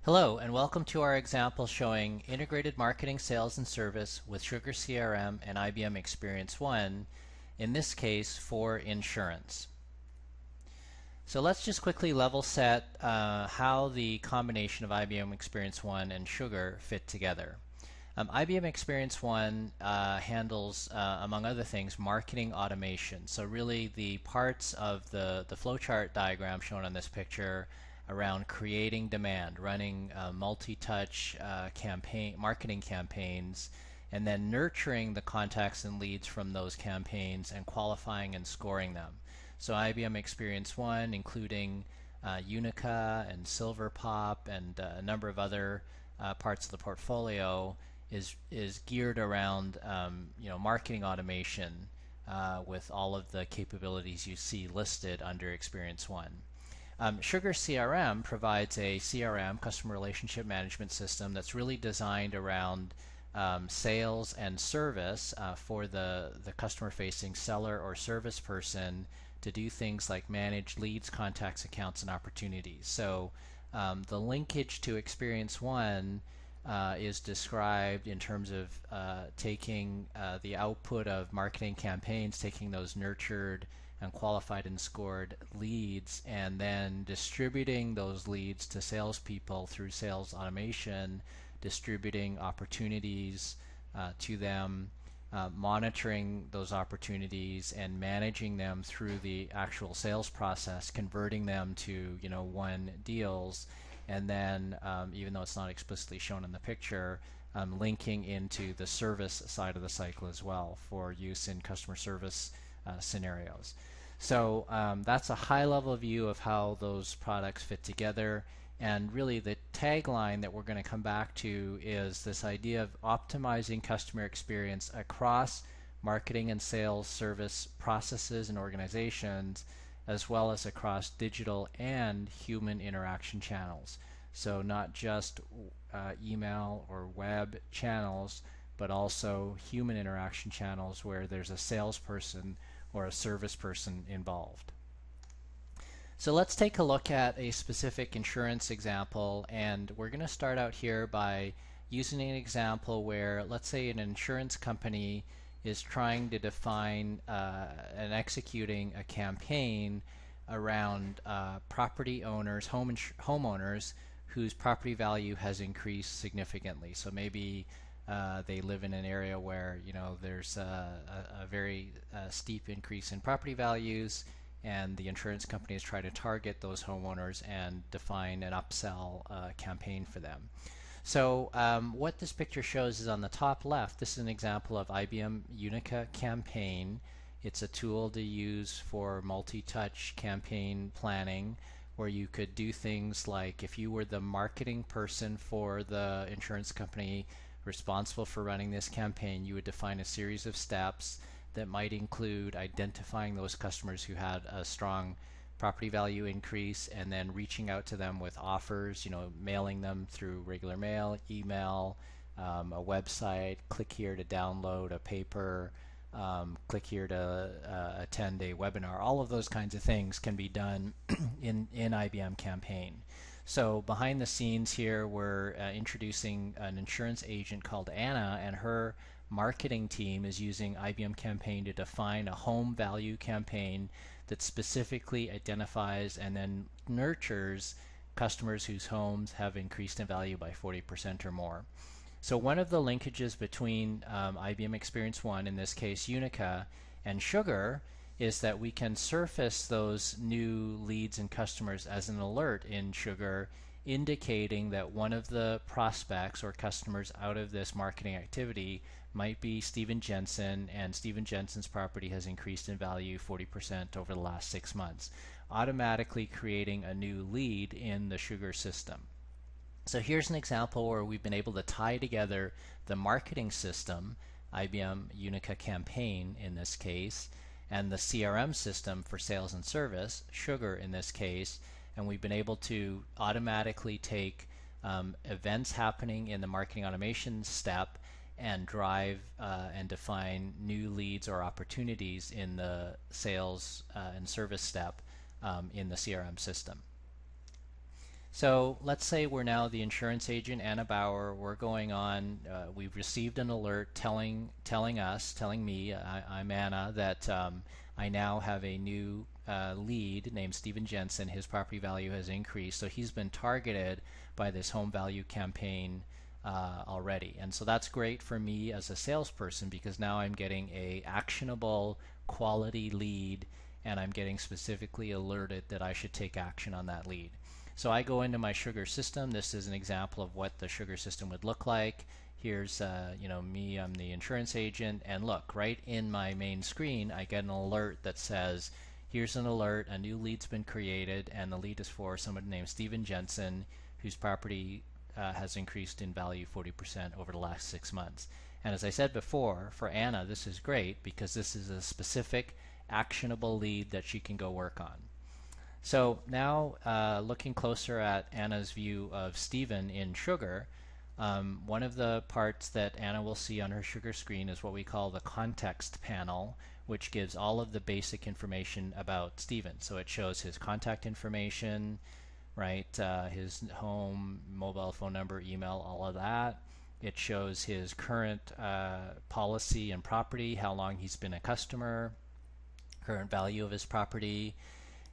Hello, and welcome to our example showing integrated marketing, sales, and service with SugarCRM and IBM ExperienceOne, in this case for insurance. So let's just quickly level set how the combination of IBM ExperienceOne and Sugar fit together. IBM ExperienceOne handles, among other things, marketing automation. So really the parts of the flowchart diagram shown on this picture around creating demand, running multi-touch marketing campaigns, and then nurturing the contacts and leads from those campaigns and qualifying and scoring them. So IBM ExperienceOne, including Unica and SilverPop and a number of other parts of the portfolio, is geared around marketing automation with all of the capabilities you see listed under ExperienceOne. SugarCRM provides a CRM, customer relationship management system, that's really designed around sales and service for the customer-facing seller or service person to do things like manage leads, contacts, accounts, and opportunities. So the linkage to ExperienceOne is described in terms of taking the output of marketing campaigns, taking those nurtured and qualified and scored leads, and then distributing those leads to salespeople through sales automation, distributing opportunities to them, monitoring those opportunities and managing them through the actual sales process, converting them to won deals, and then even though it's not explicitly shown in the picture, linking into the service side of the cycle as well for use in customer service scenarios. So that's a high-level view of how those products fit together, and really the tagline that we're going to come back to is this idea of optimizing customer experience across marketing and sales service processes and organizations, as well as across digital and human interaction channels. So not just email or web channels, but also human interaction channels where there's a salesperson or a service person involved. So let's take a look at a specific insurance example, and we're going to start out here by using an example where, let's say, an insurance company is trying to define and executing a campaign around property owners, homeowners whose property value has increased significantly. So maybe they live in an area where there's a very steep increase in property values, and the insurance companies try to target those homeowners and define an upsell campaign for them. So what this picture shows is on the top left, this is an example of IBM Unica campaign. It's a tool to use for multi-touch campaign planning, where you could do things like, if you were the marketing person for the insurance company responsible for running this campaign, you would define a series of steps that might include identifying those customers who had a strong property value increase and then reaching out to them with offers, mailing them through regular mail, email, a website, click here to download a paper, click here to attend a webinar. All of those kinds of things can be done in IBM Campaign. So behind the scenes here, we're introducing an insurance agent called Anna, and her marketing team is using IBM Campaign to define a home value campaign that specifically identifies and then nurtures customers whose homes have increased in value by 40% or more. So one of the linkages between IBM ExperienceOne, in this case Unica, and Sugar is that we can surface those new leads and customers as an alert in Sugar, indicating that one of the prospects or customers out of this marketing activity might be Stephen Jensen, and Stephen Jensen's property has increased in value 40% over the last 6 months, automatically creating a new lead in the Sugar system. So here's an example where we've been able to tie together the marketing system, IBM Unica Campaign in this case, and the CRM system for sales and service, Sugar in this case, and we've been able to automatically take events happening in the marketing automation step and drive and define new leads or opportunities in the sales and service step in the CRM system. So let's say we're now the insurance agent, Anna Bauer. We're going on. We've received an alert telling me, I'm Anna, that I now have a new lead named Steven Jensen. His property value has increased, so he's been targeted by this home value campaign already. And so that's great for me as a salesperson because now I'm getting a actionable quality lead, and I'm getting specifically alerted that I should take action on that lead. So I go into my Sugar system. This is an example of what the Sugar system would look like. Here's me, I'm the insurance agent, and look, right in my main screen I get an alert that says, here's an alert, a new lead's been created, and the lead is for someone named Steven Jensen, whose property has increased in value 40% over the last 6 months. And as I said before, for Anna this is great because this is a specific actionable lead that she can go work on. So now looking closer at Anna's view of Steven in Sugar, one of the parts that Anna will see on her Sugar screen is what we call the context panel, which gives all of the basic information about Steven. So it shows his contact information, right, his home, mobile phone number, email, all of that. It shows his current policy and property, how long he's been a customer, current value of his property.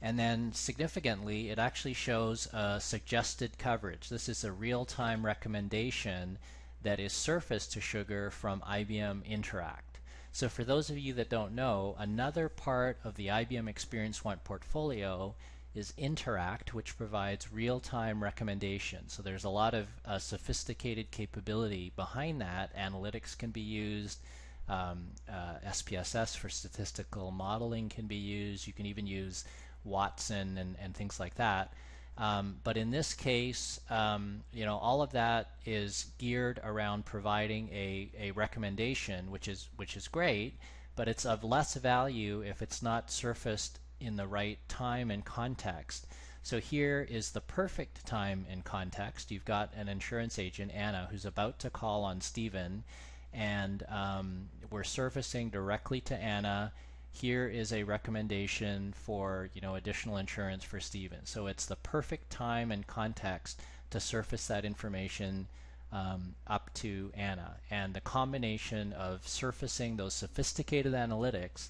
And then significantly, it actually shows suggested coverage. This is a real-time recommendation that is surfaced to Sugar from IBM Interact. So for those of you that don't know, another part of the IBM ExperienceOne portfolio is Interact, which provides real-time recommendations. So there's a lot of sophisticated capability behind that. Analytics can be used. SPSS for statistical modeling can be used. You can even use Watson and things like that. But in this case, all of that is geared around providing a recommendation, which is great, but it's of less value if it's not surfaced in the right time and context. So here is the perfect time and context. You've got an insurance agent, Anna, who's about to call on Steven, and we're surfacing directly to Anna. Here is a recommendation for additional insurance for Steven. So it's the perfect time and context to surface that information up to Anna. And the combination of surfacing those sophisticated analytics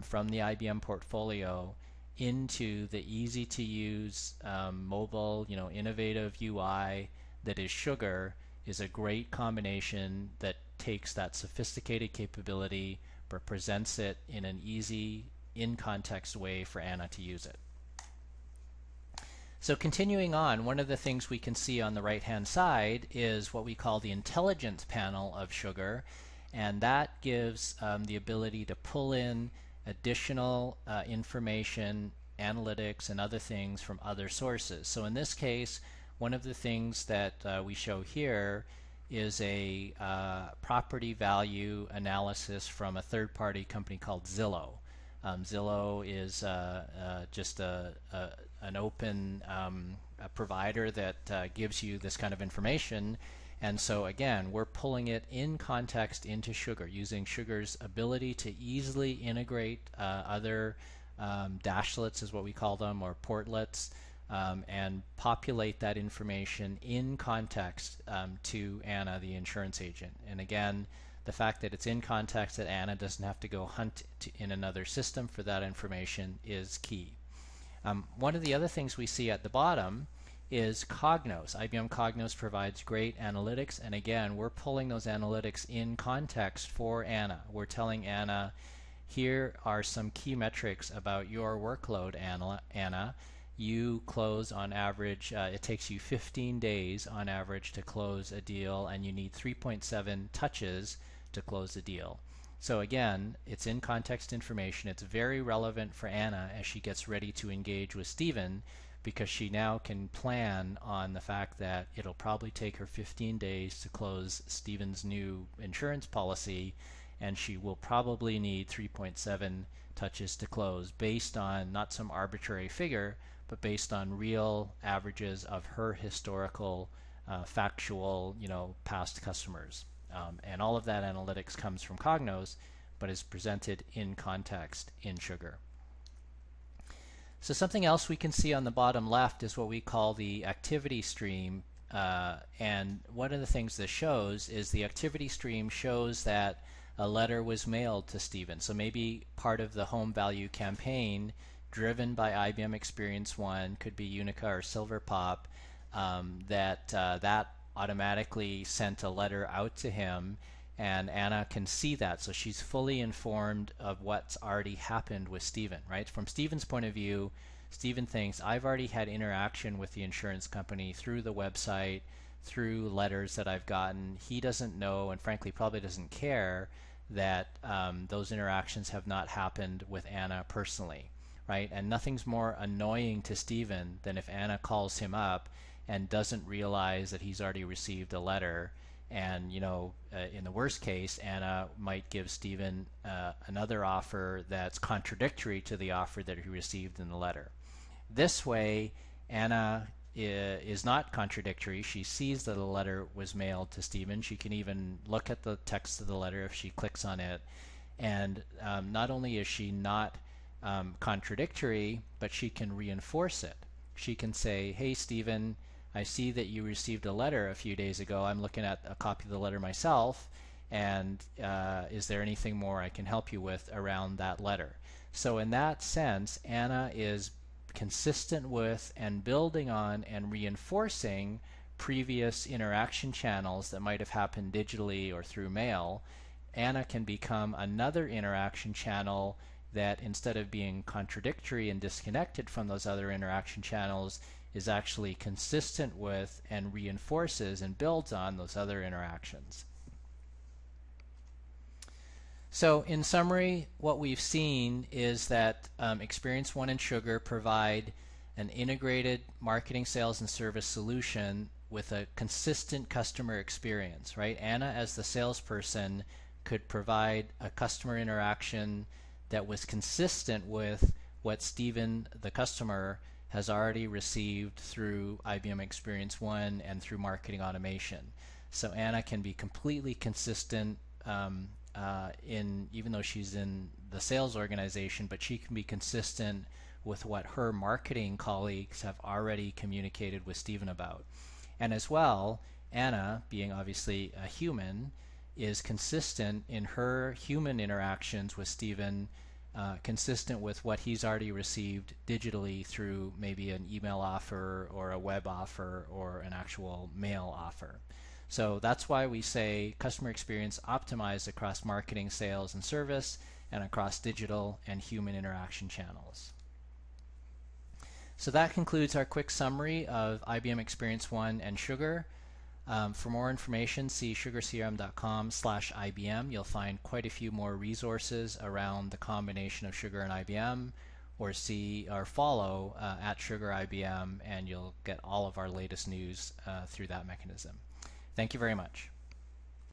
from the IBM portfolio into the easy-to-use mobile, innovative UI that is Sugar is a great combination that takes that sophisticated capability but presents it in an easy, in-context way for Anna to use it. So continuing on, one of the things we can see on the right-hand side is what we call the intelligence panel of Sugar, and that gives the ability to pull in additional information, analytics, and other things from other sources. So in this case, one of the things that we show here is a property value analysis from a third-party company called Zillow. Zillow is just an open provider that gives you this kind of information, and so again we're pulling it in context into Sugar, using Sugar's ability to easily integrate other dashlets is what we call them, or portlets, and populate that information in context to Anna, the insurance agent. And again, the fact that it's in context, that Anna doesn't have to go hunt in another system for that information, is key. One of the other things we see at the bottom is Cognos. IBM Cognos provides great analytics, and again, we're pulling those analytics in context for Anna. We're telling Anna, here are some key metrics about your workload, Anna. You close on average, it takes you 15 days on average to close a deal, and you need 3.7 touches to close the deal. So again, it's in context information. It's very relevant for Anna as she gets ready to engage with Steven, because she now can plan on the fact that it'll probably take her 15 days to close Steven's new insurance policy, and she will probably need 3.7 touches to close, based on not some arbitrary figure, but based on real averages of her historical factual past customers. And all of that analytics comes from Cognos, but is presented in context in Sugar. So something else we can see on the bottom left is what we call the activity stream. And one of the things this shows is the activity stream shows that a letter was mailed to Stephen. So maybe part of the home value campaign driven by IBM ExperienceOne, could be Unica or SilverPop, that automatically sent a letter out to him, and Anna can see that, so she's fully informed of what's already happened with Stephen, right? From Stephen's point of view, Stephen thinks, I've already had interaction with the insurance company through the website, through letters that I've gotten. He doesn't know, and frankly probably doesn't care, that those interactions have not happened with Anna personally, right? And nothing's more annoying to Stephen than if Anna calls him up and doesn't realize that he's already received a letter. And in the worst case, Anna might give Stephen another offer that's contradictory to the offer that he received in the letter. This way, Anna is not contradictory. She sees that a letter was mailed to Stephen. She can even look at the text of the letter if she clicks on it. And not only is she not contradictory, but she can reinforce it. She can say, hey Stephen, I see that you received a letter a few days ago. I'm looking at a copy of the letter myself, and is there anything more I can help you with around that letter? So in that sense, Anna is consistent with and building on and reinforcing previous interaction channels that might have happened digitally or through mail. Anna can become another interaction channel that, instead of being contradictory and disconnected from those other interaction channels, is actually consistent with and reinforces and builds on those other interactions. So in summary, what we've seen is that ExperienceOne and Sugar provide an integrated marketing, sales, and service solution with a consistent customer experience, right? Anna, as the salesperson, could provide a customer interaction that was consistent with what Stephen, the customer, has already received through IBM ExperienceOne and through marketing automation. So Anna can be completely consistent even though she's in the sales organization, but she can be consistent with what her marketing colleagues have already communicated with Stephen about. And as well, Anna, being obviously a human, is consistent in her human interactions with Stephen, consistent with what he's already received digitally through maybe an email offer or a web offer or an actual mail offer. So that's why we say customer experience optimized across marketing, sales, and service, and across digital and human interaction channels. So that concludes our quick summary of IBM ExperienceOne and Sugar. For more information, see sugarcrm.com/IBM. You'll find quite a few more resources around the combination of Sugar and IBM, or see or follow at Sugar IBM, and you'll get all of our latest news through that mechanism. Thank you very much.